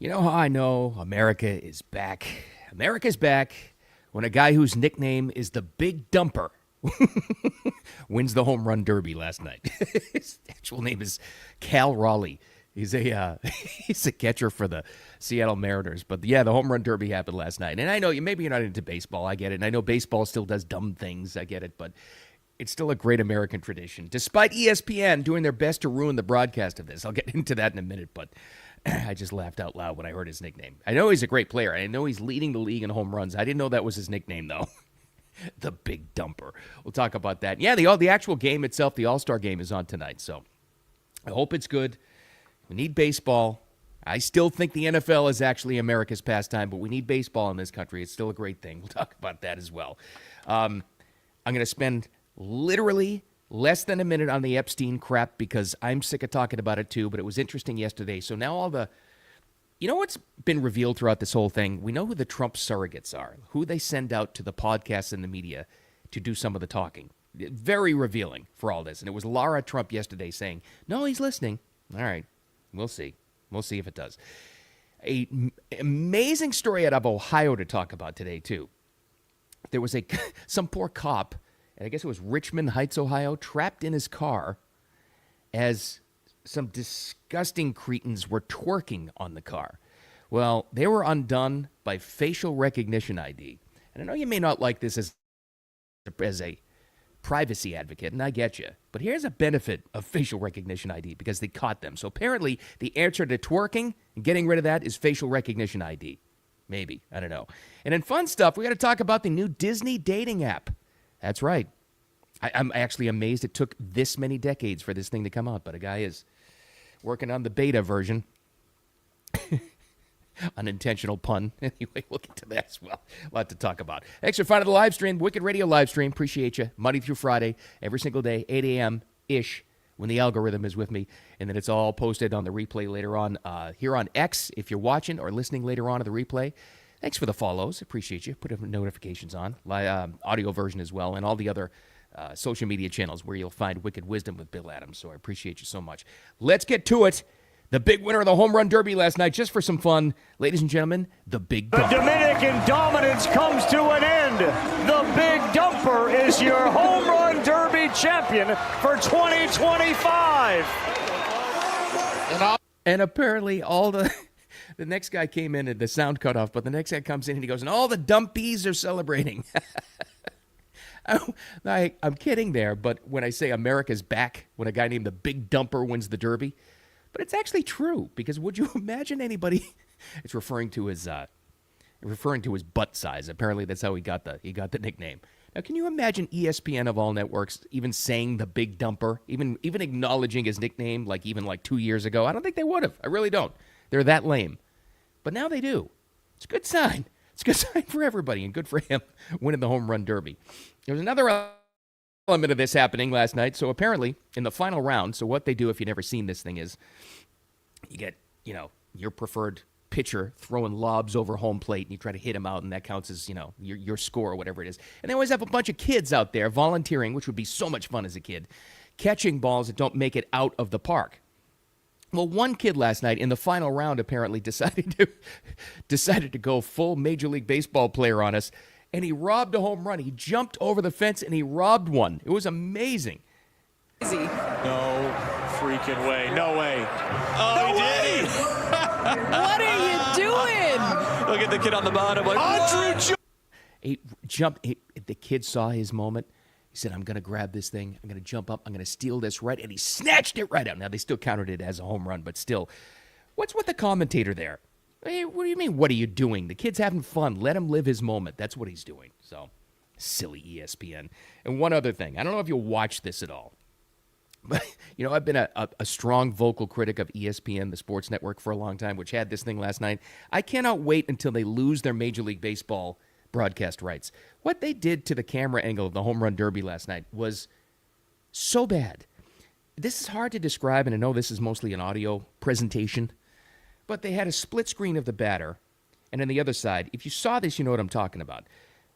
You know how I know America is back? America's back when a guy whose nickname is the Big Dumper wins the home run derby last night. His actual name is Cal Raleigh. He's a he's a catcher for the Seattle Mariners. But yeah, the home run derby happened last night. And I know maybe you're not into baseball. I get it. And I know baseball still does dumb things. I get it. But it's still a great American tradition, despite ESPN doing their best to ruin the broadcast of this. I'll get into that in a minute. But I just laughed out loud when I heard his nickname. I know he's a great player. I know he's leading the league in home runs. I didn't know that was his nickname, though. The Big Dumper. We'll talk about that. Yeah, the actual game itself, the All-Star game, is on tonight. So I hope it's good. We need baseball. I still think the NFL is actually America's pastime, but we need baseball in this country. It's still a great thing. We'll talk about that as well. I'm going to spend literally less than a minute on the Epstein crap because I'm sick of talking about it too, but it was interesting yesterday. So now you know what's been revealed throughout this whole thing? We know who the Trump surrogates are, who they send out to the podcasts and the media to do some of the talking. Very revealing for all this. And it was Lara Trump yesterday saying, no, he's listening. All right, we'll see. We'll see if it does. An amazing story out of Ohio to talk about today, too. There was some poor cop, and I guess it was Richmond Heights, Ohio, trapped in his car as some disgusting cretins were twerking on the car. Well, they were undone by facial recognition ID. And I know you may not like this as a privacy advocate, and I get you. But here's a benefit of facial recognition ID because they caught them. So apparently the answer to twerking and getting rid of that is facial recognition ID. Maybe. I don't know. And in fun stuff, we got to talk about the new Disney dating app. That's right. I'm actually amazed it took this many decades for this thing to come out, but a guy is working on the beta version. Unintentional pun. Anyway, we'll get to that as well. A lot to talk about. Thanks for finding the live stream, Wicked Radio live stream. Appreciate you. Monday through Friday, every single day, 8 a.m.-ish, when the algorithm is with me. And then it's all posted on the replay later on here on X, if you're watching or listening later on to the replay. Thanks for the follows. Appreciate you. Put notifications on. Audio version as well, and all the other social media channels where you'll find Wicked Wisdom with Bill Adams. So I appreciate you so much. Let's get to it. The big winner of the home run derby last night, just for some fun. Ladies and gentlemen, the Big Dumper. The Dominican dominance comes to an end. The Big Dumper is your home run derby champion for 2025. And apparently all the next guy came in and the sound cut off, but the next guy comes in and he goes, and all the dumpies are celebrating. I'm kidding there, but when I say America's back, when a guy named the Big Dumper wins the derby, but it's actually true, because would you imagine anybody? It's referring to his butt size. Apparently, that's how he got the nickname. Now, can you imagine ESPN of all networks even saying the Big Dumper, even acknowledging his nickname, like 2 years ago? I don't think they would have. I really don't. They're that lame. But now they do. It's a good sign. It's a good sign for everybody, and good for him winning the home run derby. There was another element of this happening last night. So apparently, in the final round, so what they do if you've never seen this thing is you get, your preferred pitcher throwing lobs over home plate, and you try to hit him out, and that counts as, your score or whatever it is. And they always have a bunch of kids out there volunteering, which would be so much fun as a kid, catching balls that don't make it out of the park. Well, one kid last night in the final round apparently decided to go full Major League Baseball player on us, and he robbed a home run. He jumped over the fence, and he robbed one. It was amazing. No freaking way. No way. Oh, No he way! did. What are you doing? Look at the kid on the bottom. Like, Andrew He jumped. The kid saw his moment. He said, I'm going to grab this thing. I'm going to jump up. I'm going to steal this right. And he snatched it right out. Now, they still counted it as a home run, but still. What's with the commentator there? Hey, what do you mean, what are you doing? The kid's having fun. Let him live his moment. That's what he's doing. So, silly ESPN. And one other thing. I don't know if you'll watch this at all. But, I've been a strong vocal critic of ESPN, the sports network, for a long time, which had this thing last night. I cannot wait until they lose their Major League Baseball broadcast rights. What they did to the camera angle of the home run derby last night was so bad. This is hard to describe, and I know this is mostly an audio presentation, but they had a split screen of the batter, and on the other side, if you saw this, you know what I'm talking about.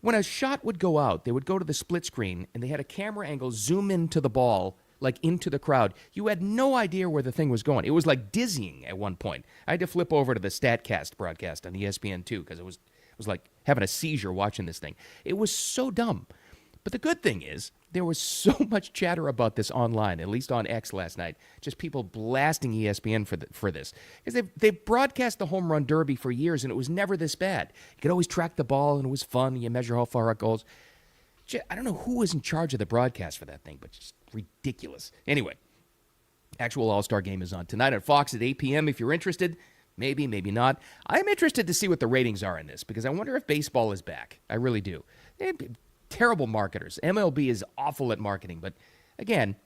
When a shot would go out, they would go to the split screen, and they had a camera angle zoom into the ball like into the crowd. You had no idea where the thing was going. It was like dizzying at one point. I had to flip over to the StatCast broadcast on ESPN2 because it was like having a seizure watching this thing. It was so dumb. But the good thing is, there was so much chatter about this online, at least on X last night. Just people blasting ESPN for this. Because they've broadcast the home run derby for years, and it was never this bad. You could always track the ball, and it was fun. You measure how far it goes. I don't know who was in charge of the broadcast for that thing, but just ridiculous. Anyway, actual All-Star game is on tonight on Fox at 8 p.m. if you're interested. Maybe, maybe not. I'm interested to see what the ratings are in this, because I wonder if baseball is back. I really do. Terrible marketers. MLB is awful at marketing, but again,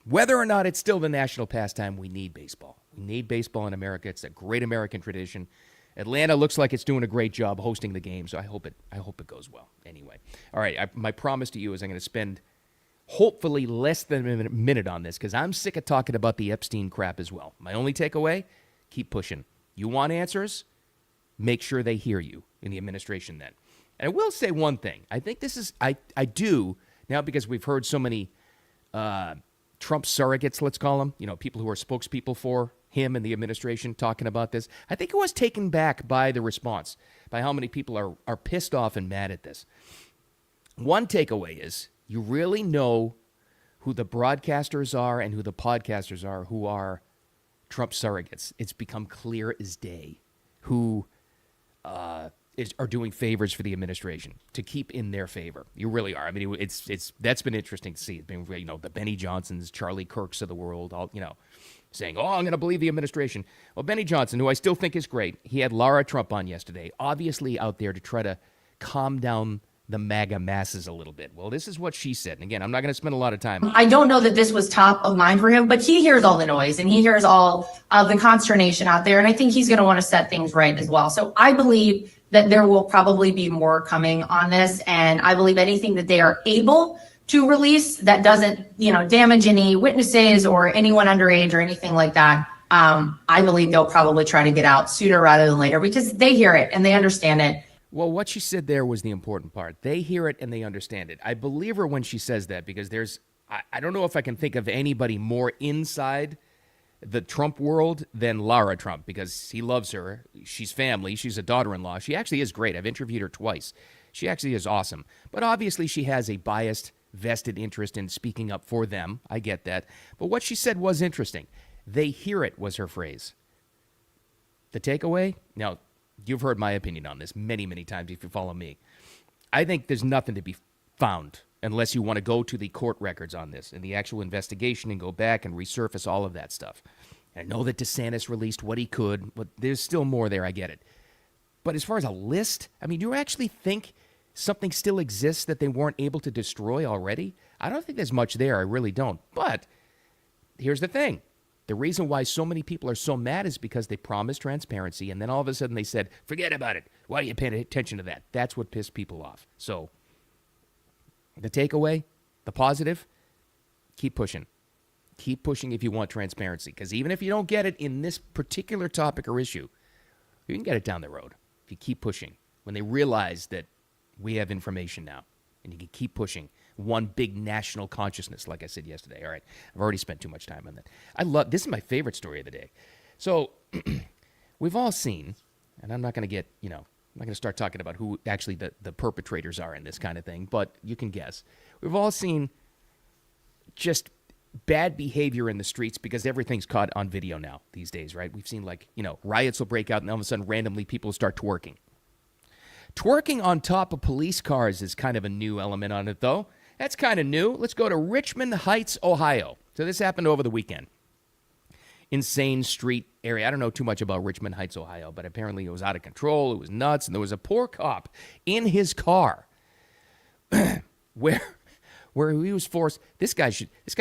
whether or not it's still the national pastime, we need baseball. We need baseball in America. It's a great American tradition. Atlanta looks like it's doing a great job hosting the game, so I hope it goes well. Anyway, all right. My promise to you is I'm going to spend hopefully less than a minute on this because I'm sick of talking about the Epstein crap as well. My only takeaway: keep pushing. You want answers? Make sure they hear you in the administration. Then, and I will say one thing. I think this is I do now because we've heard so many Trump surrogates, let's call them. People who are spokespeople for him and the administration talking about this. I think it was taken back by the response, by how many people are pissed off and mad at this. One takeaway is you really know who the broadcasters are and who the podcasters are who are Trump surrogates. It's become clear as day who are doing favors for the administration to keep in their favor. You really are. I mean, that's been interesting to see. It's been, the Benny Johnsons, Charlie Kirks of the world, all, saying, I'm going to believe the administration. Well, Benny Johnson, who I still think is great, he had Lara Trump on yesterday, obviously out there to try to calm down the MAGA masses a little bit. Well, this is what she said. And again, I'm not going to spend a lot of time. I don't know that this was top of mind for him, but he hears all the noise and he hears all of the consternation out there. And I think he's going to want to set things right as well. So I believe that there will probably be more coming on this. And I believe anything that they are able to release that doesn't, damage any witnesses or anyone underage or anything like that. I believe they'll probably try to get out sooner rather than later because they hear it and they understand it. Well, what she said there was the important part. They hear it and they understand it. I believe her when she says that because I don't know if I can think of anybody more inside the Trump world than Lara Trump because he loves her. She's family. She's a daughter-in-law. She actually is great. I've interviewed her twice. She actually is awesome. But obviously she has a biased, vested interest in speaking up for them. I get that. But what she said was interesting. They hear it was her phrase. The takeaway? Now, you've heard my opinion on this many, many times if you follow me. I think there's nothing to be found unless you want to go to the court records on this and the actual investigation and go back and resurface all of that stuff. And I know that DeSantis released what he could, but there's still more there. I get it. But as far as a list, do you actually think something still exists that they weren't able to destroy already? I don't think there's much there. I really don't. But here's the thing. The reason why so many people are so mad is because they promised transparency, and then all of a sudden they said, forget about it. Why are you paying attention to that? That's what pissed people off. So the takeaway, the positive, keep pushing. Keep pushing if you want transparency, because even if you don't get it in this particular topic or issue, you can get it down the road if you keep pushing. When they realize that we have information now, and you can keep pushing. One big national consciousness, like I said yesterday. All right, I've already spent too much time on that. This is my favorite story of the day. So we've all seen, and I'm not going to get, I'm not going to start talking about who actually the perpetrators are in this kind of thing, but you can guess. We've all seen just bad behavior in the streets because everything's caught on video now these days, right? We've seen riots will break out and all of a sudden randomly people start twerking. Twerking on top of police cars is kind of a new element on it, though. That's kind of new. Let's go to Richmond Heights, Ohio. So this happened over the weekend. Insane street area. I don't know too much about Richmond Heights, Ohio, but apparently it was out of control. It was nuts, and there was a poor cop in his car where he was forced. This guy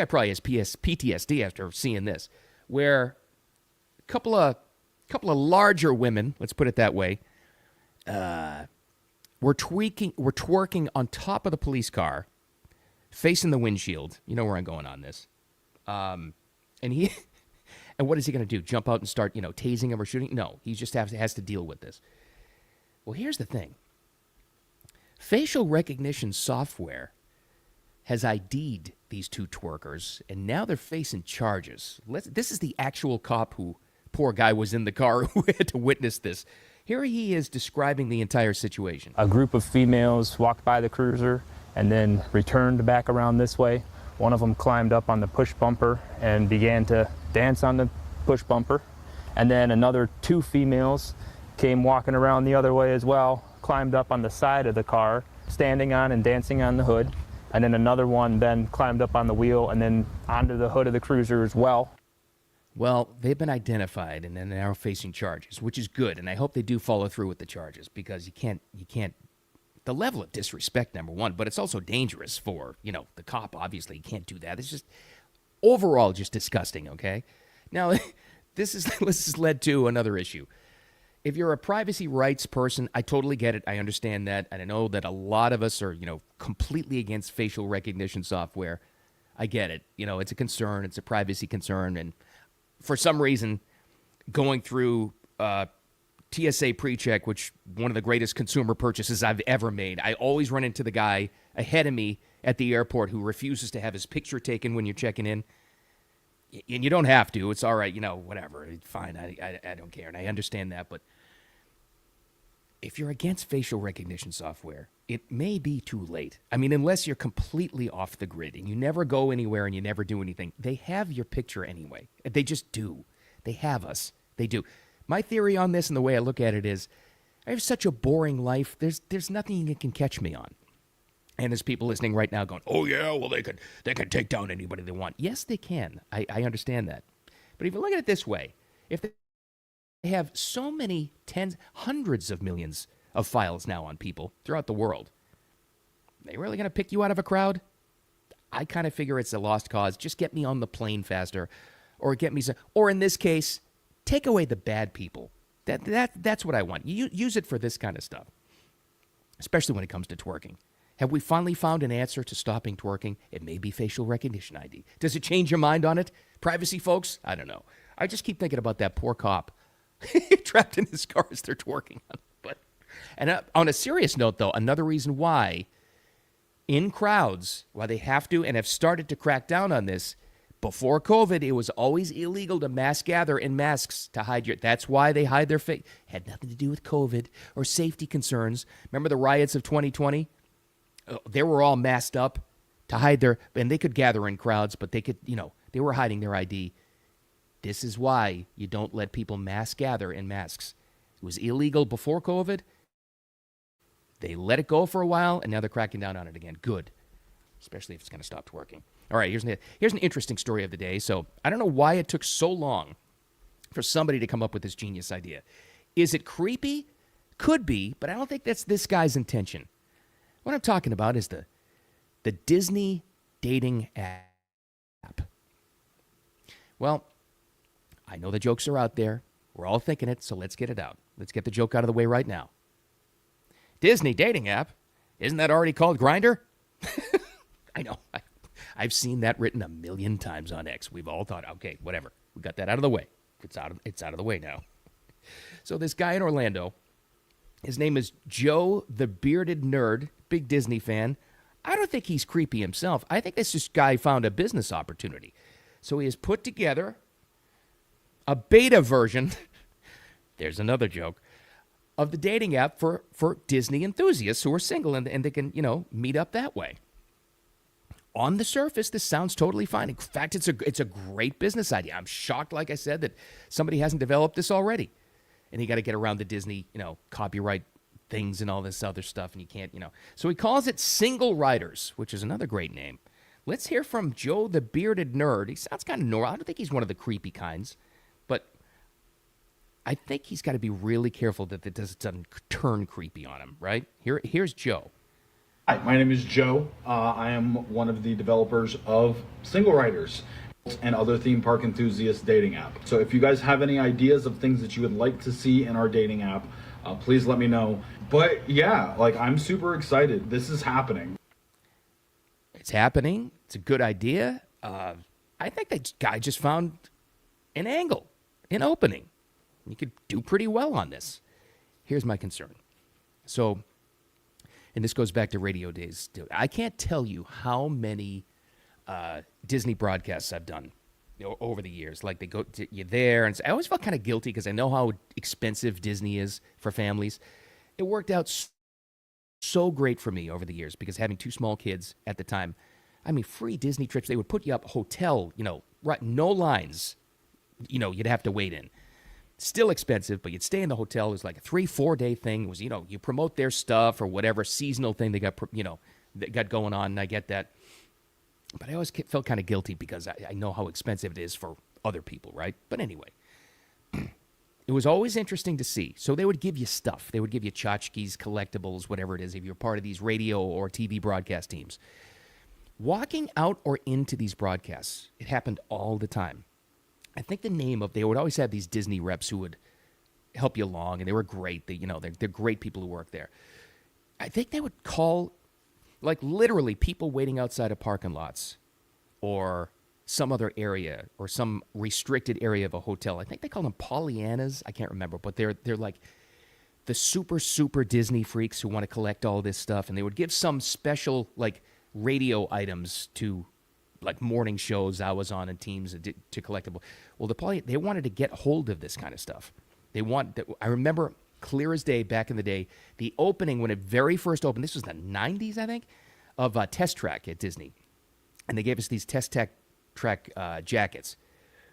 probably has PTSD after seeing this, where a couple of larger women, let's put it that way, were twerking on top of the police car, facing the windshield. You know where I'm going on this. And what is he going to do? Jump out and start, tasing him or shooting? No, he just has to deal with this. Well, here's the thing. Facial recognition software has ID'd these two twerkers, and now they're facing charges. This is the actual cop who, poor guy, was in the car who had to witness this. Here he is describing the entire situation. A group of females walked by the cruiser and then returned back around this way. One of them climbed up on the push bumper and began to dance on the push bumper. And then another two females came walking around the other way as well, climbed up on the side of the car, standing on and dancing on the hood. And then another one then climbed up on the wheel and then onto the hood of the cruiser as well. Well, they've been identified and they're now facing charges, which is good. And I hope they do follow through with the charges, because you can't, the level of disrespect, number one, but it's also dangerous for, the cop. Obviously, you can't do that. It's just overall just disgusting, okay? Now, this has led to another issue. If you're a privacy rights person, I totally get it. I understand that. And I know that a lot of us are, completely against facial recognition software. I get it. It's a concern. It's a privacy concern. And for some reason, going through TSA PreCheck, which one of the greatest consumer purchases I've ever made, I always run into the guy ahead of me at the airport who refuses to have his picture taken when you're checking in. And you don't have to. It's all right, whatever. It's fine. I don't care. And I understand that. But if you're against facial recognition software, it may be too late. I mean, unless you're completely off the grid and you never go anywhere and you never do anything, they have your picture anyway. They just do. They have us. They do. My theory on this and the way I look at it is, I have such a boring life. There's nothing you can catch me on. And there's people listening right now going, oh, yeah, well, they can take down anybody they want. Yes, they can. I understand that. But if you look at it this way, if they have so many hundreds of millions of files now on people throughout the world, are they really going to pick you out of a crowd? I kind of figure it's a lost cause. Just get me on the plane faster, or get me some, or in this case, take away the bad people. That's what I want. You use it for this kind of stuff, especially when it comes to twerking. Have we finally found an answer to stopping twerking? It may be facial recognition ID. Does it change your mind on it? Privacy, folks? I don't know. I just keep thinking about that poor cop trapped in his car as they're twerking. And on a serious note, though, another reason why in crowds, why they have to and have started to crack down on this, before COVID, it was always illegal to mass gather in masks to hide your... That's why they hide their face. Had nothing to do with COVID or safety concerns. Remember the riots of 2020? They were all masked up to hide their... And they could gather in crowds, but they could, they were hiding their ID. This is why you don't let people mass gather in masks. It was illegal before COVID. They let it go for a while, and now they're cracking down on it again. Good. Especially if it's going to stop twerking. All right, here's an interesting story of the day. So I don't know why it took so long for somebody to come up with this genius idea. Is it creepy? Could be, but I don't think that's this guy's intention. What I'm talking about is the Disney dating app. Well, I know the jokes are out there. We're all thinking it, so let's get it out. Let's get the joke out of the way right now. Disney dating app? Isn't that already called Grindr? I know. I've seen that written a million times on X. We've all thought, okay, whatever. We got that out of the way. It's out of the way now. So this guy in Orlando, his name is Joe the Bearded Nerd, big Disney fan. I don't think he's creepy himself. I think this guy found a business opportunity. So he has put together a beta version, there's another joke, of the dating app for Disney enthusiasts who are single and they can, meet up that way. On the surface, this sounds totally fine. In fact, it's a great business idea. I'm shocked, like I said, that somebody hasn't developed this already. And you got to get around the Disney, copyright things and all this other stuff, and you can't, So he calls it Single Riders, which is another great name. Let's hear from Joe the Bearded Nerd. He sounds kind of normal. I don't think he's one of the creepy kinds, but I think he's got to be really careful that it doesn't turn creepy on him, right? Here's Joe. Hi, my name is Joe. I am one of the developers of Single Riders and other theme park enthusiast dating app. So if you guys have any ideas of things that you would like to see in our dating app, please let me know. But yeah, I'm super excited. This is happening. It's happening. It's a good idea. I think that guy just found an angle, an opening. You could do pretty well on this. Here's my concern. And this goes back to radio days. I can't tell you how many Disney broadcasts I've done over the years. Like you're there, and I always felt kind of guilty because I know how expensive Disney is for families. It worked out so great for me over the years because having 2 small kids at the time, I mean, free Disney trips. They would put you up hotel, right, no lines. You'd have to wait in. Still expensive, but you'd stay in the hotel. It was like a 3-4 day thing. It was, you promote their stuff or whatever seasonal thing they got, that got going on. And I get that. But I always felt kind of guilty because I know how expensive it is for other people, right? But anyway, it was always interesting to see. So they would give you stuff. They would give you tchotchkes, collectibles, whatever it is, if you're part of these radio or TV broadcast teams. Walking out or into these broadcasts, it happened all the time. I think they would always have these Disney reps who would help you along, and they were great. They're great people who work there. I think they would call, like literally people waiting outside of parking lots or some other area or some restricted area of a hotel. I think they call them Pollyannas. I can't remember, but they're like the super, super Disney freaks who want to collect all this stuff, and they would give some special like radio items to like morning shows I was on and teams to collectible. Well, they wanted to get hold of this kind of stuff. I remember clear as day back in the day, the opening when it very first opened, this was the 90s, I think, of Test Track at Disney. And they gave us these Test Track jackets.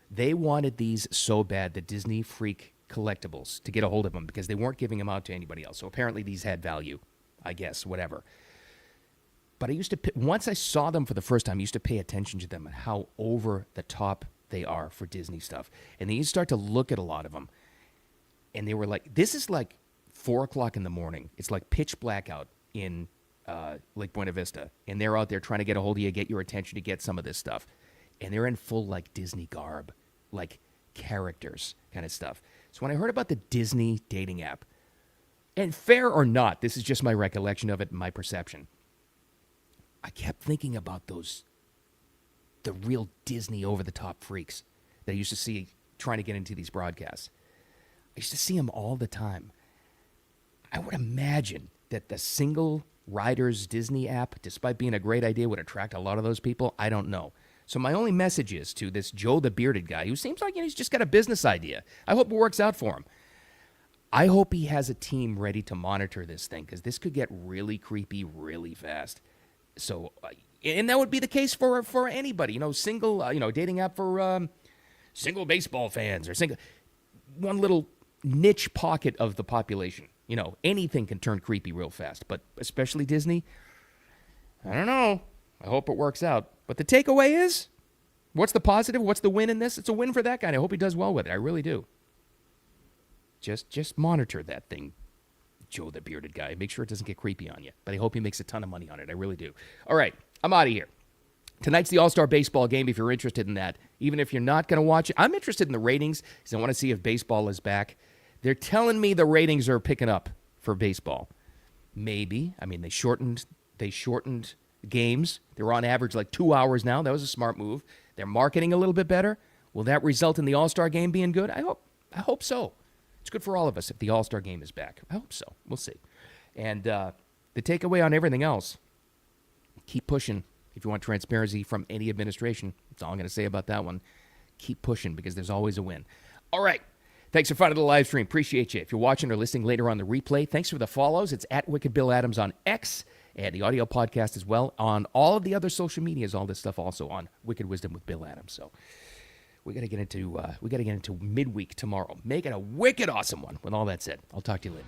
They wanted these so bad, the Disney Freak Collectibles, to get a hold of them because they weren't giving them out to anybody else. So apparently these had value, I guess, whatever. But once I saw them for the first time, I used to pay attention to them and how over the top they are for Disney stuff. And then you start to look at a lot of them. And they were like, this is like 4 o'clock in the morning. It's like pitch black out in Lake Buena Vista. And they're out there trying to get a hold of you, get your attention to get some of this stuff. And they're in full like Disney garb, like characters kind of stuff. So when I heard about the Disney dating app, and fair or not, this is just my recollection of it and my perception, I kept thinking about the real Disney over-the-top freaks that I used to see trying to get into these broadcasts. I used to see them all the time. I would imagine that the single riders Disney app, despite being a great idea, would attract a lot of those people. I don't know. So my only message is to this Joe the Bearded guy, who seems like he's just got a business idea. I hope it works out for him. I hope he has a team ready to monitor this thing because this could get really creepy really fast. So, and that would be the case for anybody, single, dating app for single baseball fans or one little niche pocket of the population. Anything can turn creepy real fast, but especially Disney. I don't know. I hope it works out. But the takeaway is, what's the positive? What's the win in this? It's a win for that guy, and I hope he does well with it. I really do. Just monitor that thing, Joe the Bearded guy. Make sure it doesn't get creepy on you. But I hope he makes a ton of money on it. I really do. All right, I'm out of here. Tonight's the All-Star Baseball game if you're interested in that. Even if you're not going to watch it, I'm interested in the ratings because I want to see if baseball is back. They're telling me the ratings are picking up for baseball. Maybe. I mean, they shortened games. They're on average like 2 hours now. That was a smart move. They're marketing a little bit better. Will that result in the All-Star game being good? I hope so. It's good for all of us if the All-Star game is back. I hope so. We'll see. And the takeaway on everything else, keep pushing if you want transparency from any administration. That's all I'm going to say about that one. Keep pushing because there's always a win. All right. Thanks for finding the live stream. Appreciate you. If you're watching or listening later on the replay, thanks for the follows. It's at Wicked Bill Adams on X and the audio podcast as well on all of the other social medias. All this stuff also on Wicked Wisdom with Bill Adams. So we got to get into midweek tomorrow. Make it a wicked awesome one. With all that said, I'll talk to you later.